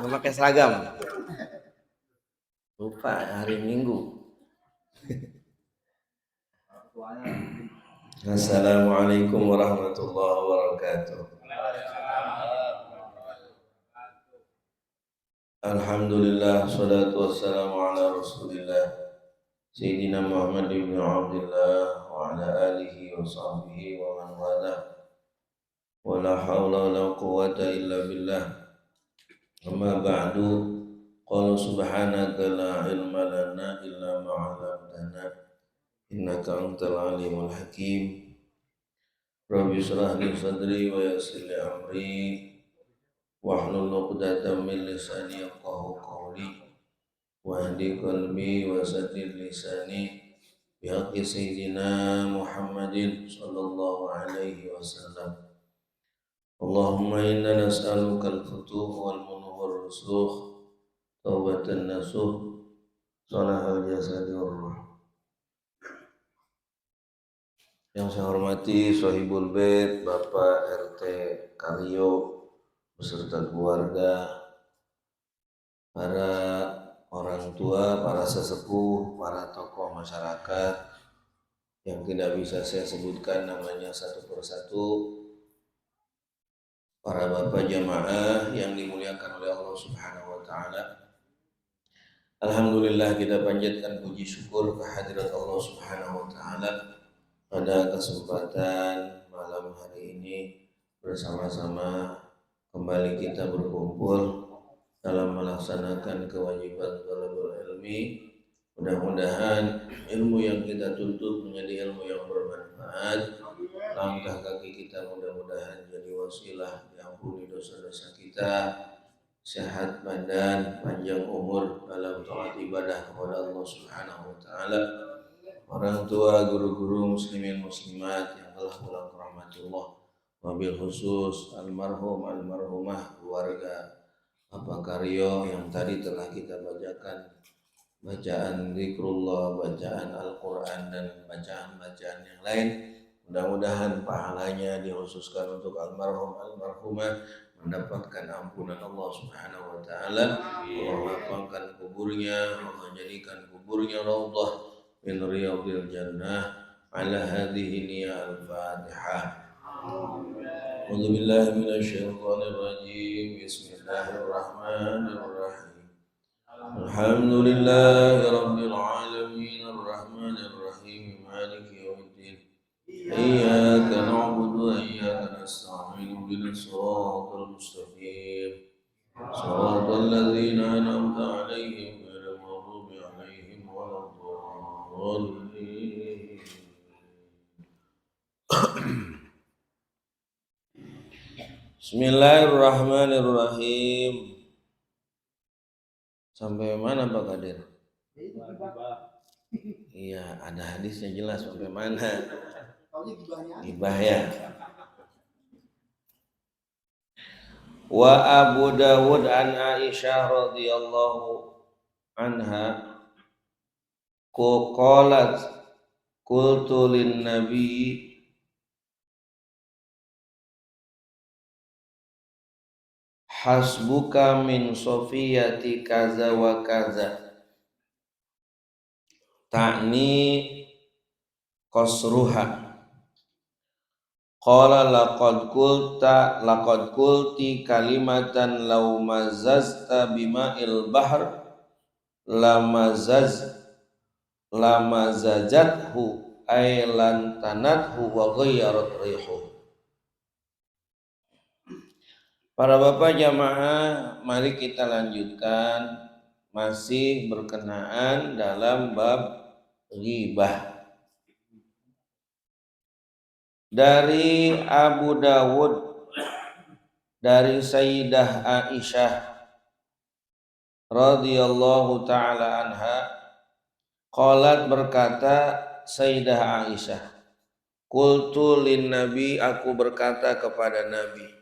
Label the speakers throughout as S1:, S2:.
S1: memakai seragam. Lupa hari Minggu. Assalamualaikum warahmatullahi wabarakatuh. Alhamdulillah, salatu wassalamu ala rasulillah Sayyidina Muhammad ibn Abdullah wa ala alihi wa sahbihi wa man wala wa la hawla wa la quwwata illa billah. Amma ba'du, qala subhanaka la ilma lana illa ma 'allamtana innaka antal alimul hakim. Rabbi shrah li sadri wa yassir li amri wahlul 'uqdatam min lisani yafqahu qawli wahdi qalbi wa saddid lisani bihaqqi sayyidina Muhammadin sallallahu alaihi wasallam. Allahumma inna nas'aluka al-futuh wal munuh wal rusukh taubatan nasuh salahal jasadi wal ruh. Yang saya hormati Sohibul Bait Bapak RT Karyo beserta keluarga, para orang tua, para sesepuh, para tokoh masyarakat yang tidak bisa saya sebutkan namanya satu persatu, para bapak jamaah yang dimuliakan oleh Allah Subhanahu wa taala. Alhamdulillah, kita panjatkan puji syukur kehadirat Allah Subhanahu wa taala pada kesempatan malam hari ini bersama-sama kembali kita berkumpul dalam melaksanakan kewajiban thalabul ilmi. Mudah-mudahan ilmu yang kita tuntut menjadi ilmu yang bermanfaat. Langkah kaki kita mudah-mudahan jadi wasilah diampuni dosa-dosa kita, sehat badan, panjang umur dalam taat ibadah kepada Allah Subhanahu wa taala. Orang tua, guru-guru muslimin muslimat yang telah pulang ke rahmatullah, wabil khusus almarhum almarhumah keluarga Bapak Karyo yang tadi telah kita bacakan bacaan zikrullah, bacaan Al-Quran dan bacaan-bacaan yang lain. Mudah-mudahan pahalanya dikhususkan untuk almarhum almarhumah mendapatkan ampunan Allah Subhanahu wa taala. Allah lapangkan kuburnya, Allah jadikan kuburnya raudhah min riyadil jannah. Ala hadhihi niyyah al-Fatihah. A'udzu billahi minasyaitonir rajim. Bismillahirrahmanirrahim. Alhamdulillahi rabbil alamin arrahmanir rahim maliki yaumiddin. Iyyaka na'budu wa iyyaka nasta'in. Ihdinas siratal mustaqim. Shiratal ladzina an'amta 'alaihim ghairil maghdubi 'alaihim waladdallin. Bismillahirrahmanirrahim. Sampai mana Pak Kadir? Iya, ada hadisnya jelas sampai mana. Gibah ya. Wa Abu Dawud an Aisyah radhiyallahu anha qalat qultu lin nabi hasbuka min sofiyati kaza wa kaza ta'ni qasruha. Qala laqad qulti kalimatan law mazazta bima'il bahr lamazajathu ay lantanathu wa ghayyarat rihu. Para bapak jamaah, mari kita lanjutkan masih berkenaan dalam bab ghibah. Dari Abu Dawud dari Sayyidah Aisyah radhiyallahu taala anha, qalat berkata Sayyidah Aisyah, qultu lin nabi, aku berkata kepada Nabi.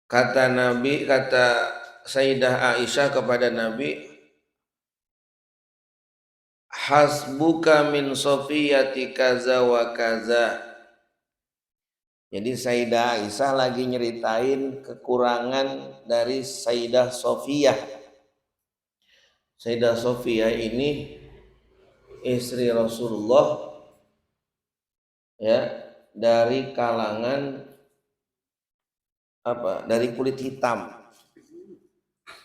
S1: Kata Sayyidah Aisyah kepada Nabi, hasbuka min sofiyati kaza wa kaza, Jadi Sayyidah Aisyah lagi nyeritain kekurangan dari Sayyidah Sofiyah. Sayyidah Sofiyah ini istri Rasulullah, ya, dari kalangan dari kulit hitam.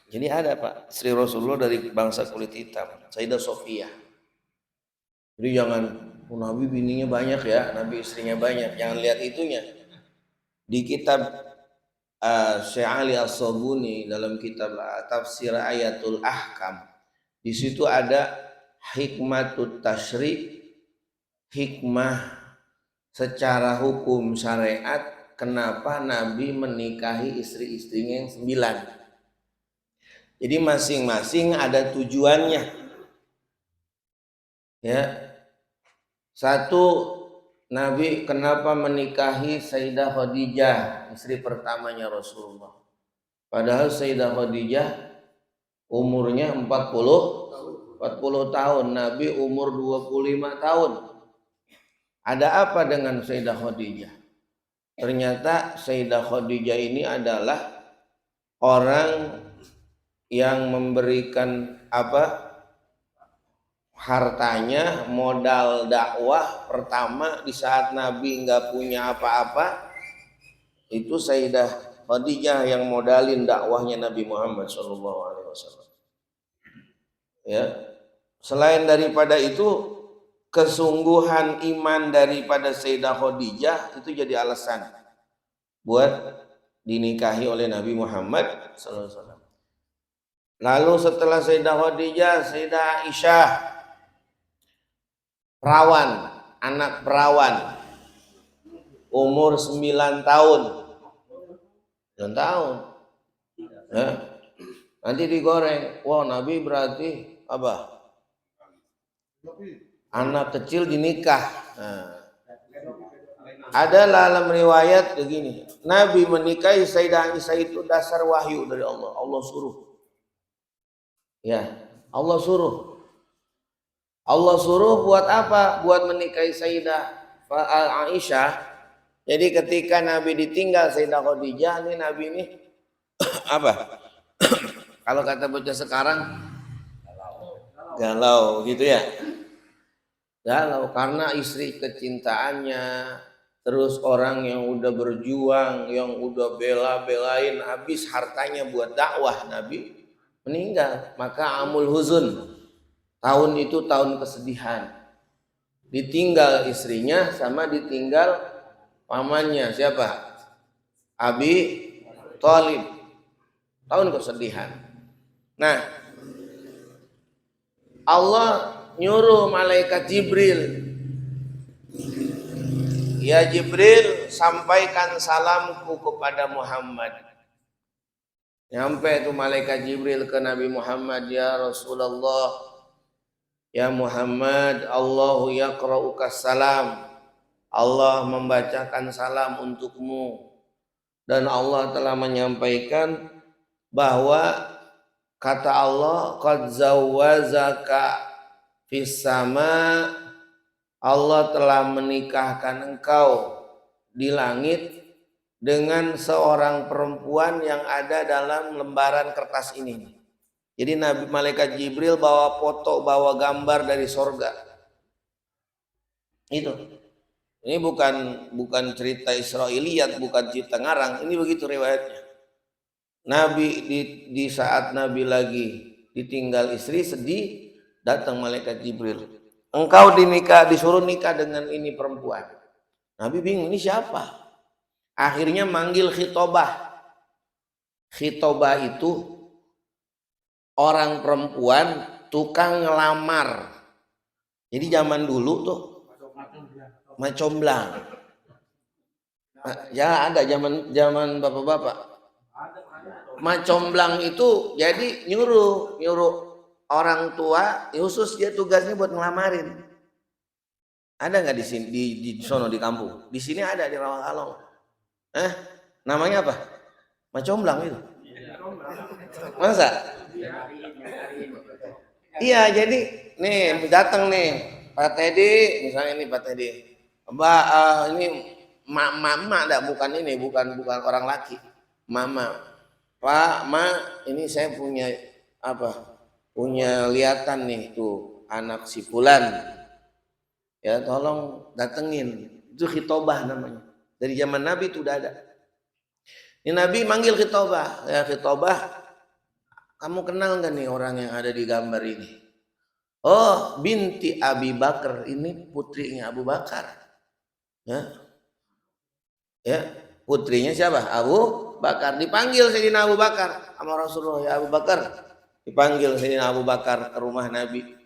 S1: Jadi ada Pak, istri Rasulullah dari bangsa kulit hitam, Sayyidah Sofiyah. Jadi jangan Nabi bininya banyak ya, Nabi istrinya banyak, jangan lihat itunya. Di kitab Syekh Ali As-Sabuni dalam kitab Tafsir Ayatul Ahkam, di situ ada hikmatut tasyri', hikmah secara hukum syariat kenapa Nabi menikahi istri-istrinya yang 9. Jadi masing-masing ada tujuannya. Ya. Satu, Nabi kenapa menikahi Sayyidah Khadijah, istri pertamanya Rasulullah. Padahal Sayyidah Khadijah umurnya 40 tahun, Nabi umur 25 tahun. Ada apa dengan Sayyidah Khadijah? Ternyata Sayyidah Khadijah ini adalah orang yang memberikan hartanya, modal dakwah pertama di saat Nabi nggak punya apa-apa. Itu Sayyidah Khadijah yang modalin dakwahnya Nabi Muhammad SAW. Ya, selain daripada itu, kesungguhan iman daripada Sayyidah Khadijah itu jadi alasan buat dinikahi oleh Nabi Muhammad SAW. Lalu setelah Sayyidah Khadijah, Sayyidah Aisyah, perawan, anak perawan, umur 9 tahun. 9 tahun. Ya. Nanti digoreng. Wah, Nabi berarti apa? Anak kecil dinikah. Nah. Ada dalam riwayat begini, Nabi menikahi Sayyidah Aisyah itu dasar wahyu dari Allah. Allah suruh. Ya, Allah suruh. Allah suruh buat apa? Buat menikahi Sayyidah Aisyah. Jadi ketika Nabi ditinggal Sayyidah Khadijah, ini Nabi ini apa? Kalau kata bocah sekarang, galau gitu ya. Galau karena istri kecintaannya, terus orang yang udah berjuang, yang udah bela-belain habis hartanya buat dakwah, Nabi meninggal. Maka amul huzun, tahun itu tahun kesedihan. Ditinggal istrinya sama ditinggal pamannya, siapa? Abi Thalib. Tahun kesedihan. Nah, Allah nyuruh malaikat Jibril, ya Jibril, sampaikan salamku kepada Muhammad. Nyampe itu malaikat Jibril ke Nabi Muhammad, ya Rasulullah, ya Muhammad, Allahu yaqra'uka salam. Allah membacakan salam untukmu. Dan Allah telah menyampaikan bahwa kata Allah, qad zawwazaka fis sama, Allah telah menikahkan engkau di langit dengan seorang perempuan yang ada dalam lembaran kertas ini. Jadi Nabi malaikat Jibril bawa foto, bawa gambar dari sorga. Itu. Ini bukan cerita Israiliyat, bukan cerita ngarang. Ini begitu riwayatnya. Nabi di saat Nabi lagi ditinggal istri, sedih, datang malaikat Jibril. Engkau disuruh nikah dengan ini perempuan. Nabi bingung, ini siapa? Akhirnya manggil khitobah. Khitobah itu orang perempuan tukang ngelamar. Jadi zaman dulu tuh macomblang. Ya ada zaman bapak-bapak. Macomblang itu jadi nyuruh orang tua, khusus dia tugasnya buat ngelamarin. Ada nggak di sini di sono di kampung? Di sini ada di Rawakalong. Namanya apa? Macomblang itu. Masa? Iya, jadi nih datang nih Pak Teddy, misalnya ini Pak Teddy. Mbak, ini mama dah, bukan ini, bukan orang laki. Mama, Pak, Ma, ini saya punya apa? Punya lihatan nih tuh anak si fulan. Ya, tolong datengin. Itu khitobah namanya. Dari zaman Nabi itu udah ada. Ini Nabi manggil khitobah. Ya, khitobah, kamu kenal nggak nih orang yang ada di gambar ini? Oh, binti Abi Bakar, ini putrinya Abu Bakar. Ya, ya, putrinya siapa? Abu Bakar. Dipanggil Sayyidina Abu Bakar sama Rasulullah. Ya Abu Bakar, dipanggil Sayyidina Abu Bakar ke rumah Nabi.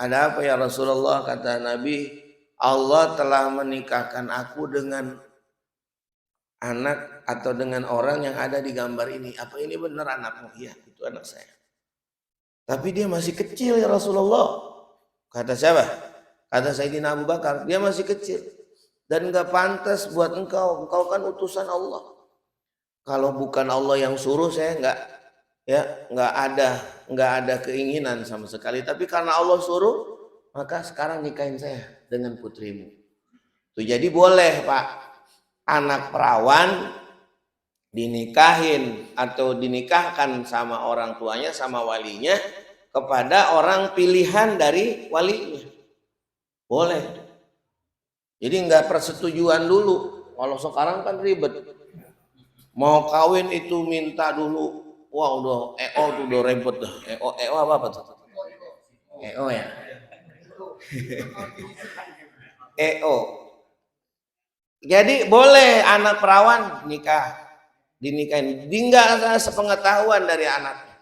S1: Ada apa ya Rasulullah? Kata Nabi, Allah telah menikahkan aku dengan anak atau dengan orang yang ada di gambar ini. Apa ini benar anakmu? Iya, itu anak saya. Tapi dia masih kecil ya Rasulullah. Kata siapa? Kata Sayyidina Abu Bakar, dia masih kecil dan gak pantas buat engkau. Engkau kan utusan Allah. Kalau bukan Allah yang suruh, saya nggak ada keinginan sama sekali. Tapi karena Allah suruh, maka sekarang nikahin saya dengan putrimu. Tuh, jadi boleh Pak, anak perawan dinikahin atau dinikahkan sama orang tuanya, sama walinya, kepada orang pilihan dari walinya. Boleh. Jadi nggak persetujuan dulu. Kalau sekarang kan ribet. Mau kawin itu minta dulu. Wah udah tuh udah ribet dah. Apa tuh? Ya. Jadi boleh anak perawan dinikahin, nggak sepengetahuan dari anaknya.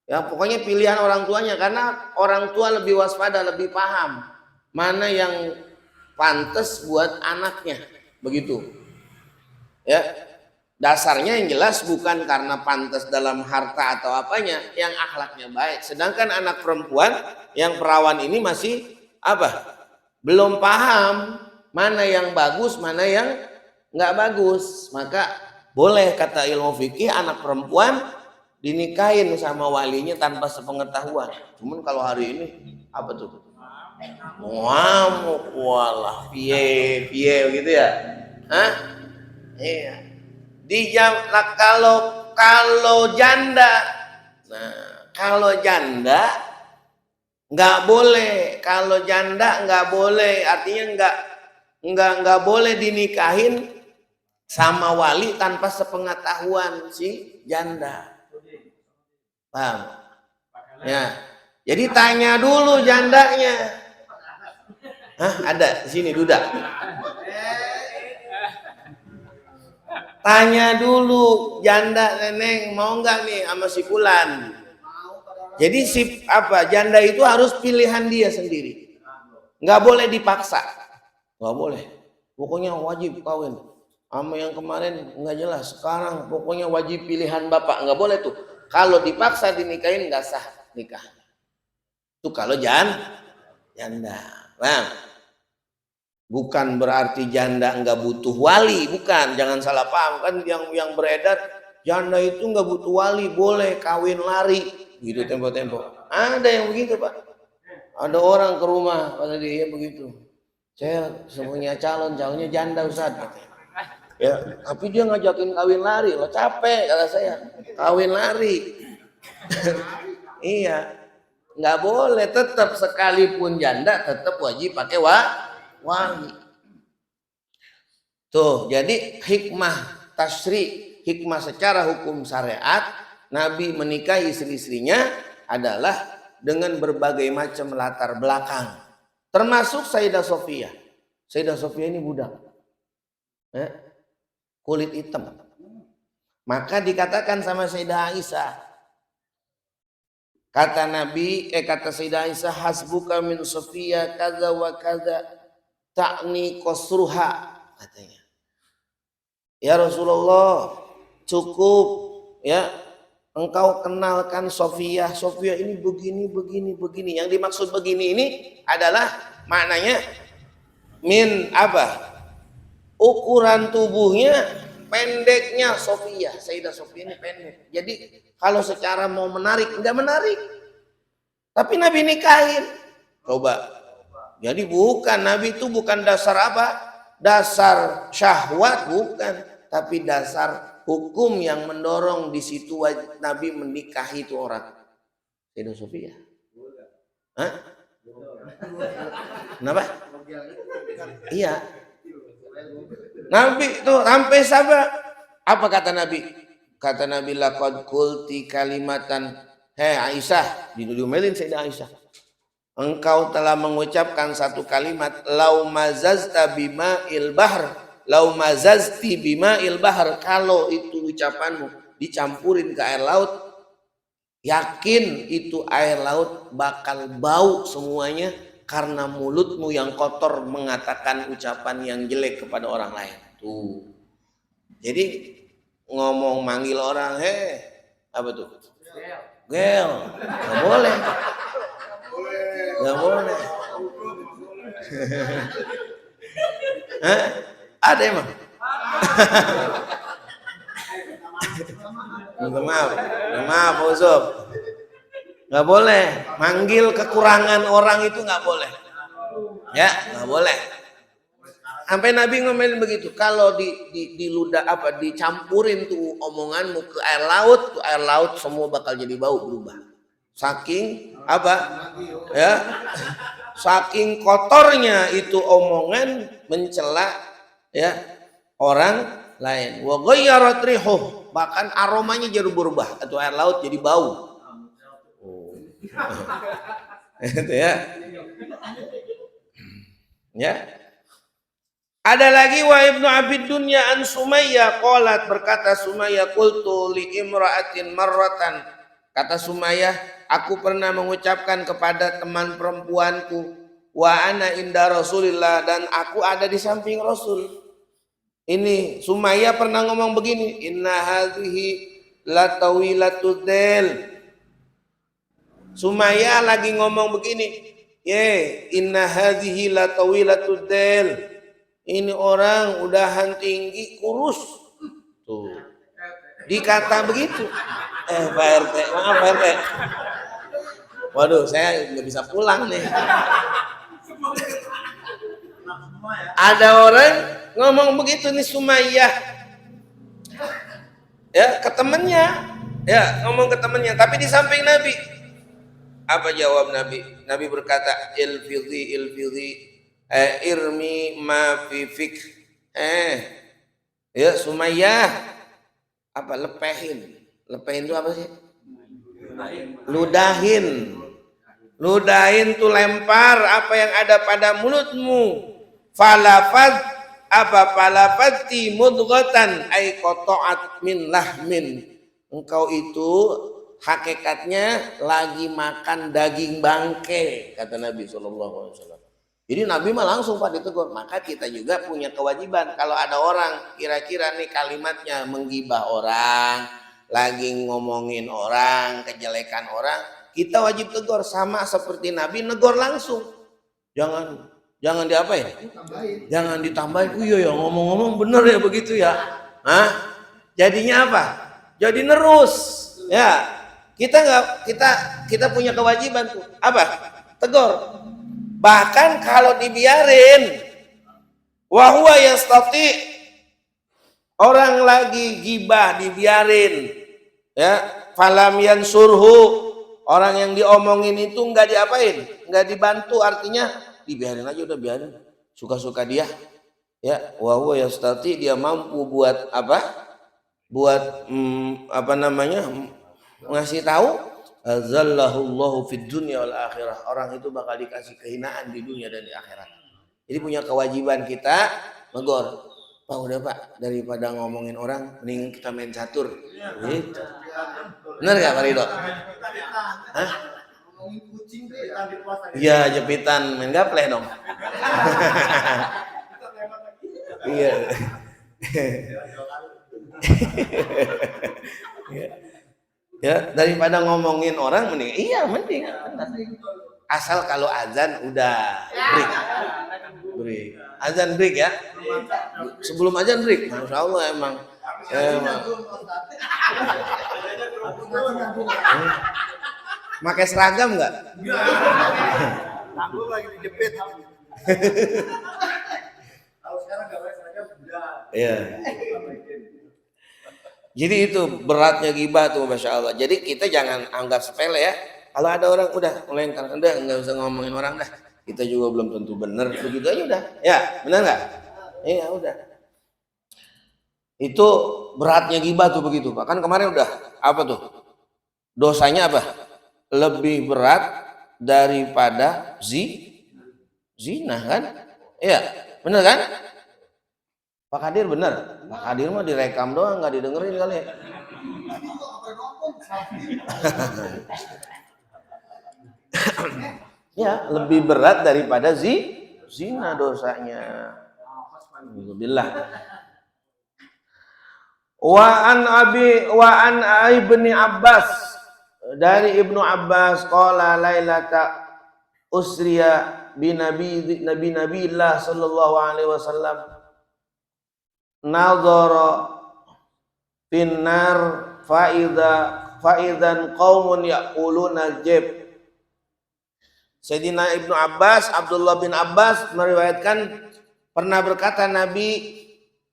S1: Ya pokoknya pilihan orang tuanya, karena orang tua lebih waspada, lebih paham mana yang pantas buat anaknya, begitu. Ya, dasarnya yang jelas bukan karena pantas dalam harta atau apanya, yang akhlaknya baik. Sedangkan anak perempuan yang perawan ini masih belum paham mana yang bagus, mana yang nggak bagus. Maka boleh kata ilmu fikih anak perempuan dinikahin sama walinya tanpa sepengetahuan. Cuman kalau hari ini apa tuh? Ngamuk, walah, piye gitu ya? Hah? Iya. Kalau janda, kalau janda nggak boleh. Kalau janda nggak boleh, artinya nggak boleh dinikahin sama wali tanpa sepengetahuan si janda. Paham? Ya. Jadi tanya dulu jandanya. Ada di sini duda. Tanya dulu janda, neneng mau nggak nih sama si fulan. Jadi janda itu harus pilihan dia sendiri. Nggak boleh dipaksa. Nggak boleh. Pokoknya wajib kawin. Sama yang kemarin nggak jelas. Sekarang pokoknya wajib pilihan bapak. Nggak boleh tuh. Kalau dipaksa dinikahin nggak sah nikah. Itu kalau janda. Nah, bukan berarti janda nggak butuh wali, bukan. Jangan salah paham, kan yang beredar janda itu nggak butuh wali, boleh kawin lari gitu tempo-tempo. Ada yang begitu Pak. Ada orang ke rumah pada dia begitu. Saya semuanya calonnya janda Ustaz. Ya, tapi dia ngajakin kawin lari, lo capek kata saya. Kawin lari. Iya. Nggak boleh, tetap sekalipun janda tetap wajib pakai wali. Tuh, jadi hikmah tasyri, hikmah secara hukum syariat, Nabi menikahi istri-istrinya adalah dengan berbagai macam latar belakang. Termasuk Sayyidah Sofiyah. Sayyidah Sofiyah ini budak. Kulit hitam. Maka dikatakan sama Sayyidah Aisyah, kata Sayyidah Aisyah, hasbuka min Sofiyah kaza wa kaza ta'ni qasruha, katanya. Ya Rasulullah, cukup ya engkau kenalkan Sofiyah. Sofiyah ini begini. Yang dimaksud begini ini adalah maknanya ukuran tubuhnya pendeknya Sofiyah. Sayyidah Sofiyah ini pendek. Jadi kalau secara mau menarik, enggak menarik. Tapi Nabi nikahin. Coba. Jadi Nabi itu bukan dasar dasar syahwat bukan, tapi dasar hukum yang mendorong di situ Nabi menikahi itu orang. Tidak Sofia. Hah? Kenapa? Iya. Nabi itu sampai sabar. Apa kata Nabi? Kata Nabi laqad qulti kalimatan. Aisyah, diomelin Sayyidah Aisyah. Engkau telah mengucapkan satu kalimat lau mazazta bima'il bahr, lau mazazti bima'il bahr. Kalau itu ucapanmu dicampurin ke air laut, yakin itu air laut bakal bau semuanya karena mulutmu yang kotor mengatakan ucapan yang jelek kepada orang lain. Tuh. Jadi ngomong manggil orang, apa tuh? Gel. Nggak boleh. Nggak boleh. Hah? Ada emang? Maaf, Uzub. Nggak boleh. Manggil kekurangan orang itu nggak boleh. Ya, nggak boleh. Sampai Nabi ngomelin begitu. Kalau diludah dicampurin tuh omonganmu ke air laut, tuh air laut semua bakal jadi bau berubah. Saking ya, saking kotornya itu omongan mencela ya orang lain. Wa ghayyarat rihuh, bahkan aromanya jadi berubah atau air laut jadi bau. Itu ya. Ya. Ada lagi wa Ibnu Abid Dunya an Sumayyah qalat, berkata Sumayyah, qultu li imra'atin marratan, kata Sumayyah, aku pernah mengucapkan kepada teman perempuanku, wa ana inda Rasulillah, dan aku ada di samping Rasul. Ini Sumayyah pernah ngomong begini, inna hadhihi la tawilatud dal. Sumayyah lagi ngomong begini, inna hadhihi la tawilatud dal. Ini orang udahan tinggi kurus. Tuh. Dikata begitu. Pak RT, maaf Pak RT. Waduh, saya nggak bisa pulang nih. Ada orang ngomong begitu nih Sumayyah. Ya, ke temennya. Ya, ngomong ke temennya, tapi di samping Nabi. Apa jawab Nabi? Nabi berkata, ilfidhi irmi ma fi fik. Ya Sumayyah, apa lepehin itu apa sih? Ludahin tuh, lempar apa yang ada pada mulutmu. Falafati mudghatan ay qata'at min lahmin. Engkau itu hakikatnya lagi makan daging bangke, kata Nabi SAW. Jadi Nabi mah langsung Pak ditegur. Maka kita juga punya kewajiban. Kalau ada orang kira-kira nih kalimatnya menggibah orang, lagi ngomongin orang, kejelekan orang, kita wajib tegur sama seperti Nabi negor langsung. Jangan diapain? Jangan ditambahin. Iya ya, ngomong-ngomong bener ya begitu ya. Jadinya apa? Jadi nerus. Ya. Kita punya kewajiban tuh. Apa? Tegur. Bahkan kalau dibiarin, wahuwa yastati, orang lagi gibah dibiarin, ya, falam yansurhu, orang yang diomongin itu nggak diapain, nggak dibantu, artinya dibiarin aja, udah biarin, suka-suka dia, ya, wahuwa yastati, dia mampu buat apa? Buat ngasih tahu. Azallahullahu fid dunya wal akhirah. Orang itu bakal dikasih kehinaan di dunia dan di akhirat. Jadi punya kewajiban kita negor. Pak udah Pak, daripada ngomongin orang mending kita main catur. Gitu. Benar gak Pak Ridho? Hah? Iya, jepitan, main gapleh dong. Iya. Ya, daripada ngomongin orang mending asal kalau azan udah break. Azan break ya. Sebelum azan break. Masya Allah emang. Pakai seragam nggak? Lagi dijepit. Ya. Jadi itu beratnya ghibah tuh, Masya Allah. Jadi kita jangan anggap sepele ya. Kalau ada orang udah melengkar, udah nggak usah ngomongin orang dah. Kita juga belum tentu benar, begitu aja udah. Ya, benar nggak? Iya udah. Itu beratnya ghibah tuh begitu, Pak. Kan kemarin udah apa tuh? Dosanya apa? Lebih berat daripada zina kan? Iya, benar kan? Pak Kadir benar. Pak Kadir mah direkam doang, nggak didengerin kali ya. Ya, lebih berat daripada zina dosanya. Alhamdulillah. Wa an ibni Abbas, dari Ibnu Abbas qala lailata usriya bi nabiillah sallallahu alaihi wasallam nadhara finnar faidan qaumun yaquluna jib. Sayyidina Ibnu Abbas, Abdullah bin Abbas meriwayatkan pernah berkata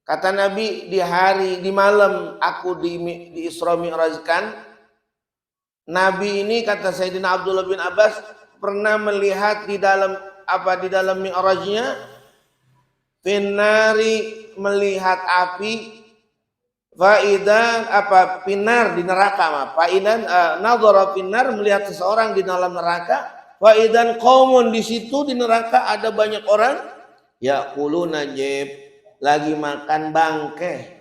S1: kata Nabi di malam aku di Isra Mi'rajkan, Nabi ini kata Sayyidina Abdullah bin Abbas pernah melihat di dalam Mi'rajnya finari, melihat api, faidan pinar di neraka mah faidan nadhara pinar, melihat seseorang di dalam neraka, faidan qaumun, di situ di neraka ada banyak orang yaquluna jib, lagi makan bangke.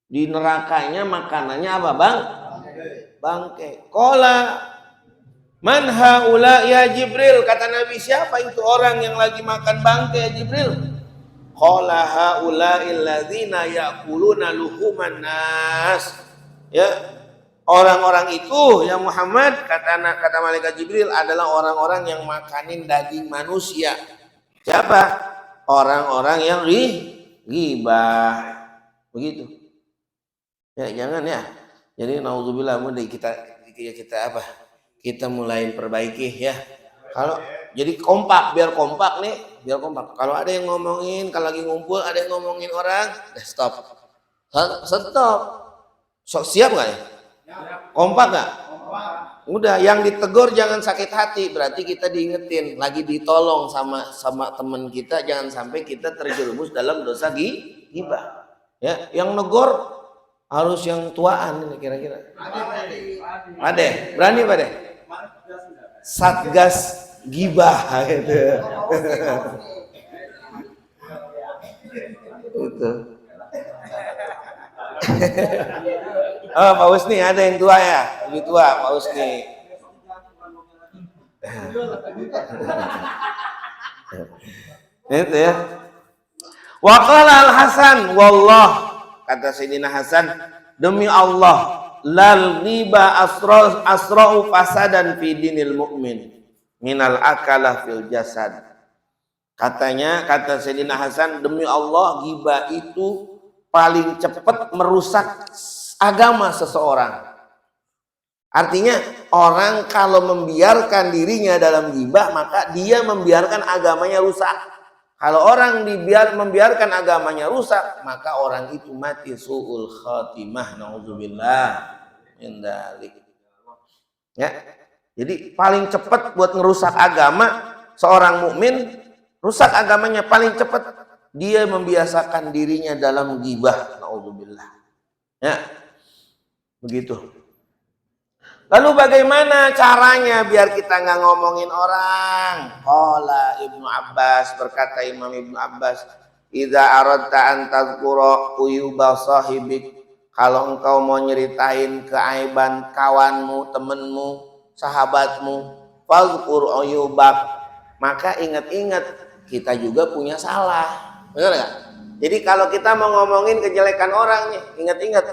S1: Di nerakanya makanannya apa, Bang? Bangke. Qala man haula ya Jibril, kata Nabi, siapa itu orang yang lagi makan bangke ya Jibril? Qala haula'il ladzina ya'kuluna luhuman nas. Ya, orang-orang itu ya Muhammad, kata malaikat Jibril, adalah orang-orang yang makanin daging manusia. Siapa? Orang-orang yang ghibah. Begitu. Ya, jangan ya. Jadi naudzubillah, kita mulai perbaiki ya. Kalau jadi biar kompak nih, Kalau ada yang ngomongin, kalau lagi ngumpul ada yang ngomongin orang, stop. Siap nggak ya? Kompak nggak? Udah, yang ditegur jangan sakit hati, berarti kita diingetin, lagi ditolong sama teman kita, jangan sampai kita terjerumus dalam dosa ghibah. Ya, yang negor harus yang tuaan ini kira-kira. Ade, berani Pak De? Satgas ghibah gitu. Itu. Oh, Pak Husni ada yang tua ya? Lebih tua Pak Husni. Itu ya. Wa qala Al-Hasan, wallah, kata Sayyidina Hasan, demi Allah, lal ghiba asra'u fasadan fi dinil mu'min minal akalah fil jasad. Kata Sayyidina Hasan, demi Allah, ghibah itu paling cepat merusak agama seseorang. Artinya orang kalau membiarkan dirinya dalam ghibah, maka dia membiarkan agamanya rusak. Kalau orang membiarkan agamanya rusak, maka orang itu mati su'ul khatimah, naudzubillah min dzalik. Ya. Jadi paling cepat buat ngerusak agama seorang mukmin, rusak agamanya paling cepat dia membiasakan dirinya dalam ghibah, naudzubillah. Ya. Begitu. Lalu bagaimana caranya biar kita nggak ngomongin orang? Qala Ibnu Abbas, berkata Imam Ibnu Abbas, idza aradta an tadhkura uyuba sahibik, kalau engkau mau nyeritain keaiban kawanmu, temenmu, sahabatmu, fadhkur uyubak, maka ingat-ingat kita juga punya salah. Benar nggak? Jadi kalau kita mau ngomongin kejelekan orang nih, ingat-ingat,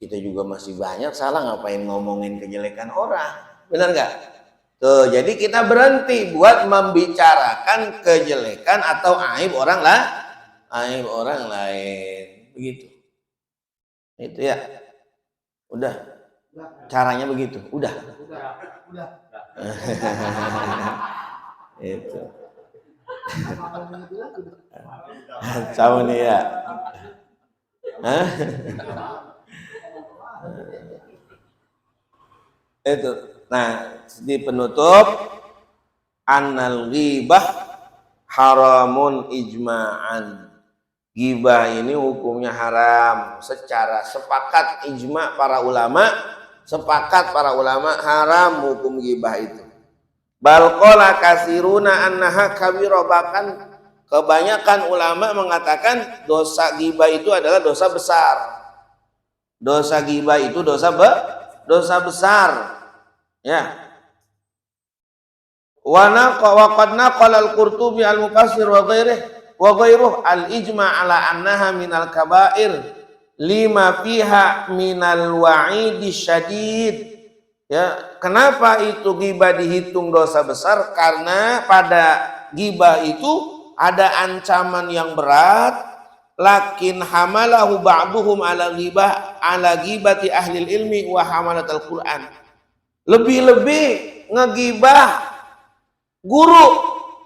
S1: kita juga masih banyak salah, ngapain ngomongin kejelekan orang, benar nggak? Tuh, jadi kita berhenti buat membicarakan kejelekan atau aib orang lain, begitu. Itu ya, udah, caranya begitu, udah. Itu. Kacau nih ya. Hah? Itu. Nah, di penutup annal ghibah haramun ijma'an. Ghibah ini hukumnya haram secara sepakat ijma' para ulama, sepakat para ulama haram hukum ghibah itu. Bal qala kasiruna annaha kabira, bahkan kebanyakan ulama mengatakan dosa ghibah itu adalah dosa besar. Dosa ghibah itu dosa besar. Ya. Wa qad naqala al-Qurtubi al-Mufassir wa ghairuh al-ijma' ala annaha minal kaba'ir lima fiha minal wa'idi syadid. Ya, kenapa itu ghibah dihitung dosa besar? Karena pada ghibah itu ada ancaman yang berat, lakin hamalahu ba'duhum ala ghibati ahli ilmi wa hamalatul Qur'an. Lebih-lebih ngegibah guru.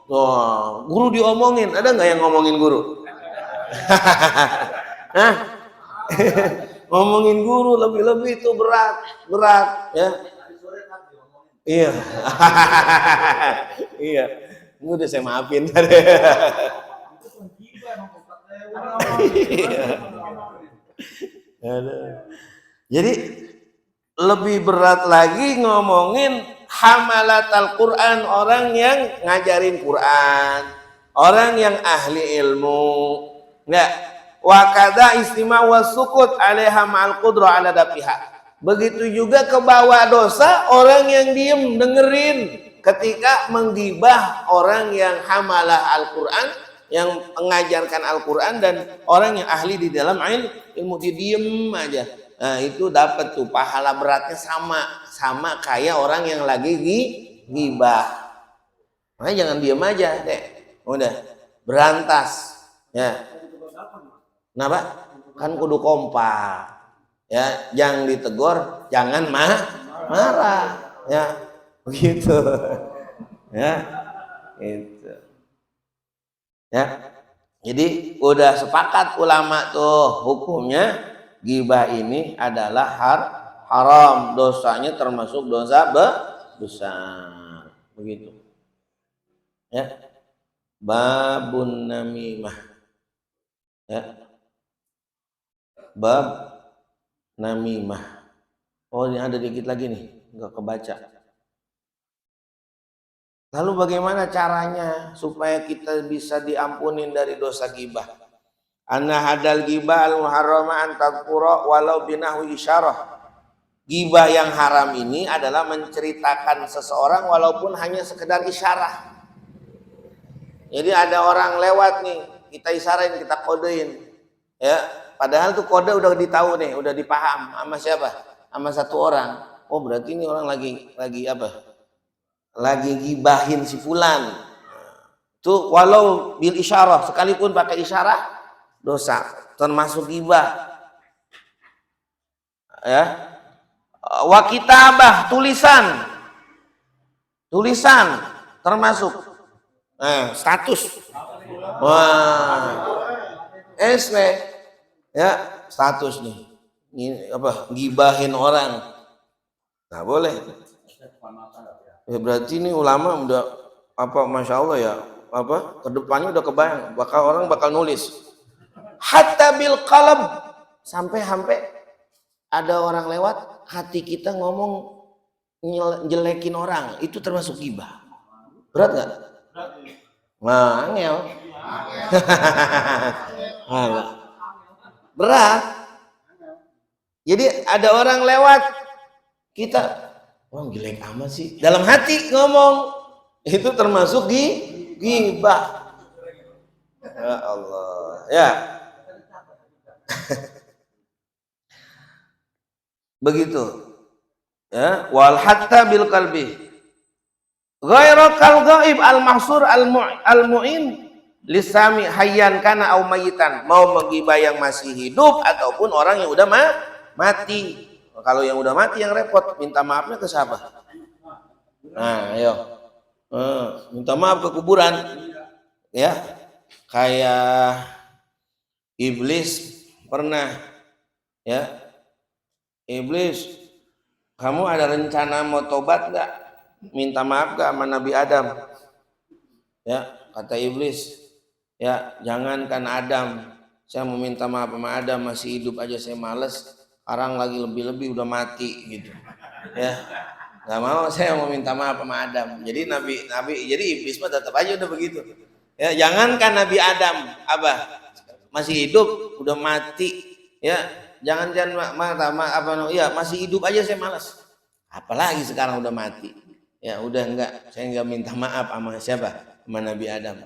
S1: Oh, guru diomongin, ada nggak yang ngomongin guru? Hah? Ngomongin guru lebih-lebih itu berat ya. Iya. Iya. Udah saya maafin. Jadi lebih berat lagi ngomongin hamalat Al-Quran, orang yang ngajarin Quran, orang yang ahli ilmu. Enggak. Wa kadza istima' wa sukut 'alaiha ma'al qudrah 'ala dafiha. Begitu juga kebawa dosa orang yang diem dengerin ketika menggibah orang yang hamalah Al-Quran, yang mengajarkan Al-Quran, dan orang yang ahli di dalam ilmu, diem aja. Nah, itu dapat tuh pahala beratnya sama kayak orang yang lagi gibah. Makanya jangan diem aja deh, udah berantas ya. Kenapa? Kan kudu kompak ya, jangan ditegur, jangan marah ya, begitu ya, itu ya. Jadi udah sepakat ulama tuh hukumnya ghibah ini adalah haram, dosanya termasuk dosa besar, begitu ya. Babun namimah ya, bab namimah. Oh, ini ada dikit lagi nih, nggak kebaca. Lalu bagaimana caranya supaya kita bisa diampunin dari dosa ghibah? Anna hadal ghibah al-muharrama an tadhkura walau binahwi isyarah. Ghibah yang haram ini adalah menceritakan seseorang walaupun hanya sekedar isyarah. Jadi ada orang lewat nih, kita isyarahin, kita kodein ya. Padahal tuh kode udah ditahu nih, udah dipaham sama siapa? Sama satu orang. Oh, berarti ini orang lagi apa? Lagi gibahin si fulan. Tuh walau bil isyarah, sekalipun pakai isyarah dosa, termasuk gibah. Ya. Wa kitabah, tulisan termasuk. Status. Wah. SP ya, status nih. Ini apa? Gibahin orang. Nah, boleh. Ya, berarti ini ulama udah apa, masya Allah ya, apa kedepannya udah kebayang orang bakal nulis hatta bil qalam, sampai ada orang lewat hati kita ngomong jelekin orang, itu termasuk ghibah. Berat nggak? Nah, angel. Berat. Jadi ada orang lewat kita, wah jelek amat sih, dalam hati ngomong, itu termasuk ghibah. Ya Allah ya. Begitu ya. Wal hatta bil qalbi ghairu kal ghaib al mahsur al mu'in lisami hayyan kana au mayitan. Mau menggibah yang masih hidup ataupun orang yang udah mati. Kalau yang udah mati yang repot, minta maafnya ke siapa? Nah, ayo. Minta maaf ke kuburan. ya, kayak iblis pernah, ya, iblis, kamu ada rencana mau tobat nggak? Minta maaf nggak sama Nabi Adam? Ya, kata iblis, ya jangankan Adam, saya mau minta maaf sama Adam masih hidup aja saya males, sekarang lagi lebih-lebih udah mati gitu, ya nggak mau saya mau minta maaf sama Adam. Jadi jadi iblis mah tetap aja udah begitu, ya jangankan Nabi Adam masih hidup udah mati, ya jangan ya masih hidup aja saya malas, apalagi sekarang udah mati. Ya udah enggak, saya enggak minta maaf sama siapa, sama Nabi Adam,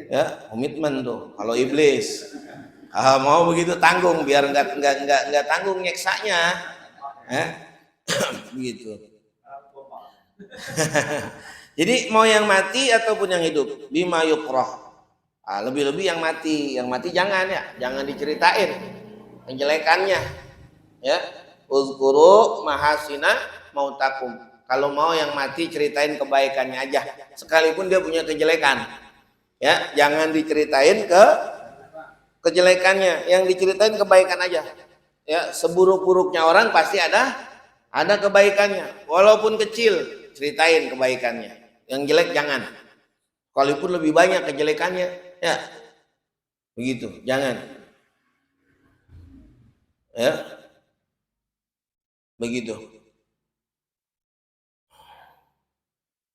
S1: ya komitmen tuh kalau iblis. Mau begitu tanggung biar enggak tanggung nyeksanya, begitu. Jadi mau yang mati ataupun yang hidup, bima yukrah. Lebih-lebih yang mati jangan, ya jangan diceritain penjelekannya, ya uzkuru mahasina mautakum. Kalau mau yang mati ceritain kebaikannya aja sekalipun dia punya kejelekan, ya jangan diceritain kejelekannya, yang diceritain kebaikan aja, ya seburuk-buruknya orang pasti ada kebaikannya, walaupun kecil ceritain kebaikannya, yang jelek jangan, walaupun lebih banyak kejelekannya, ya begitu jangan, ya begitu.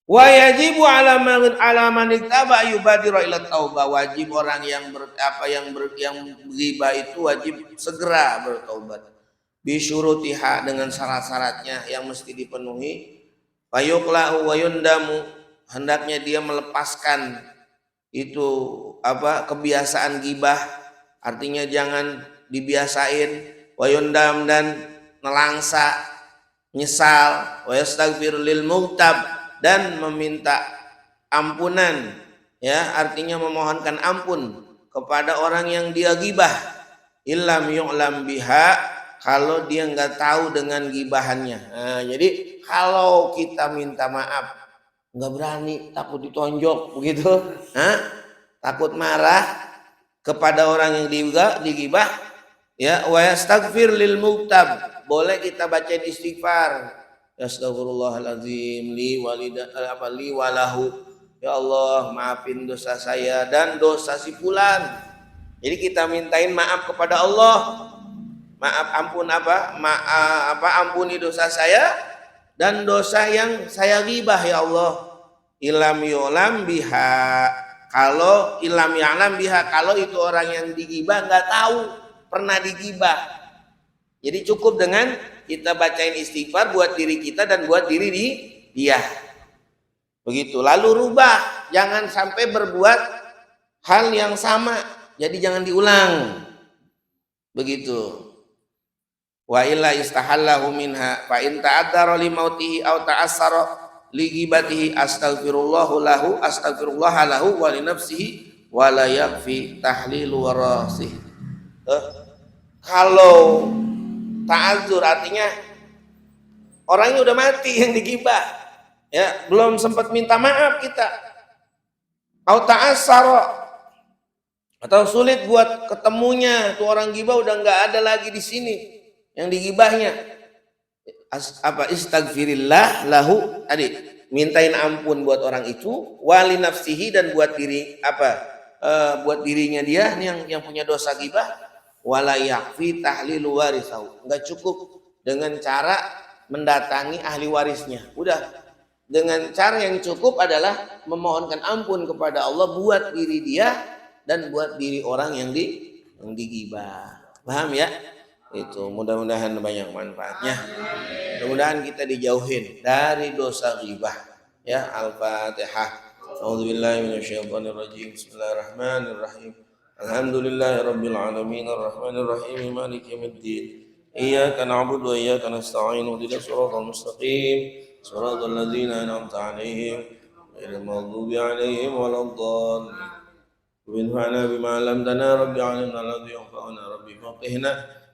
S1: Wa yajibu ala man ittaba yubadiru ila taubah, wajib orang yang yang ghibah itu wajib segera bertaubat. Bisyurutiha, dengan syarat-syaratnya yang mesti dipenuhi. Fayuqla'u wa yundamu, hendaknya dia melepaskan itu kebiasaan ghibah, artinya jangan dibiasain. Wa yundam, dan nelangsa, nyesal. Wa yastaghfir lil mughtab, dan meminta ampunan, ya artinya memohonkan ampun kepada orang yang dia ghibah. Illam yu'lam biha, kalau dia nggak tahu dengan gibahannya. Jadi kalau kita minta maaf nggak berani, takut ditonjok begitu, takut marah kepada orang yang digibah, ya wa yastaghfir lil mughtab, boleh kita bacain istighfar. Astagfirullahaladzim li walahu, ya Allah maafin dosa saya dan dosa si fulan. Jadi kita mintain maaf kepada Allah, maaf ampun ampuni dosa saya dan dosa yang saya ghibah ya Allah. Ilam yu'lam biha, kalau ilam ya'lam biha, kalau itu orang yang digibah nggak tahu pernah digibah. Jadi cukup dengan kita bacain istighfar buat diri kita dan buat diri dia. Begitu. Lalu rubah, jangan sampai berbuat hal yang sama. Jadi jangan diulang. Begitu. Wa illa istahallahu minha fa in ta'addara li mautihi aw ta'assara li ghibatihi astaghfirullah lahu wa li nafsihi wa la yakfi tahlilu warasih. Kalau ta'adzur artinya orangnya udah mati yang digibah, ya belum sempat minta maaf kita, au ta'assara, atau sulit buat ketemunya tuh orang gibah udah nggak ada lagi di sini yang digibahnya, istaghfirillah lahu, tadi mintain ampun buat orang itu, wali nafsihi, dan buat buat dirinya dia yang punya dosa gibah. Wala yakfi tahlilu warisahu, enggak cukup dengan cara mendatangi ahli warisnya. Udah, dengan cara yang cukup adalah memohonkan ampun kepada Allah buat diri dia dan buat diri orang yang digibah. Paham ya? Itu mudah-mudahan banyak manfaatnya. Mudah-mudahan kita dijauhin dari dosa ghibah. Ya, Al-Fatihah. A'udzubillahi minasyaitonirrajim. Bismillahirrahmanirrahim. Alhamdulillahi rabbil alamin arrahmanir rahim maliki yaumiddin. Iyyaka na'budu wa iyyaka nasta'in. Ihdinas siratal mustaqim. Siratal ladzina an'amta 'alaihim ghairil maghdubi 'alaihim waladdallin. Binfa'na bima 'allamtana rabbi 'allimna alladhi yanfa'una rabbi faqihna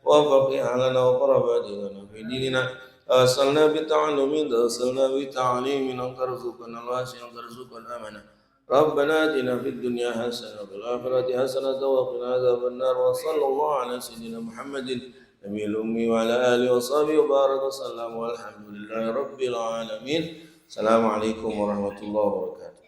S1: wa faqih 'alana wa qarabatina fi dinina. Asalna bi ta'allumin, asalna bi ta'limin, tarzuqana al-wasi' tarzuqana amana. ربنا آتنا في الدنيا حسنة وفي الآخرة حسنة وقنا عذاب النار وصلى الله على سيدنا محمد النبي الأمي وعلى آله وصحبه وبارك وسلم والحمد لله رب العالمين. السلام عليكم ورحمة الله وبركاته.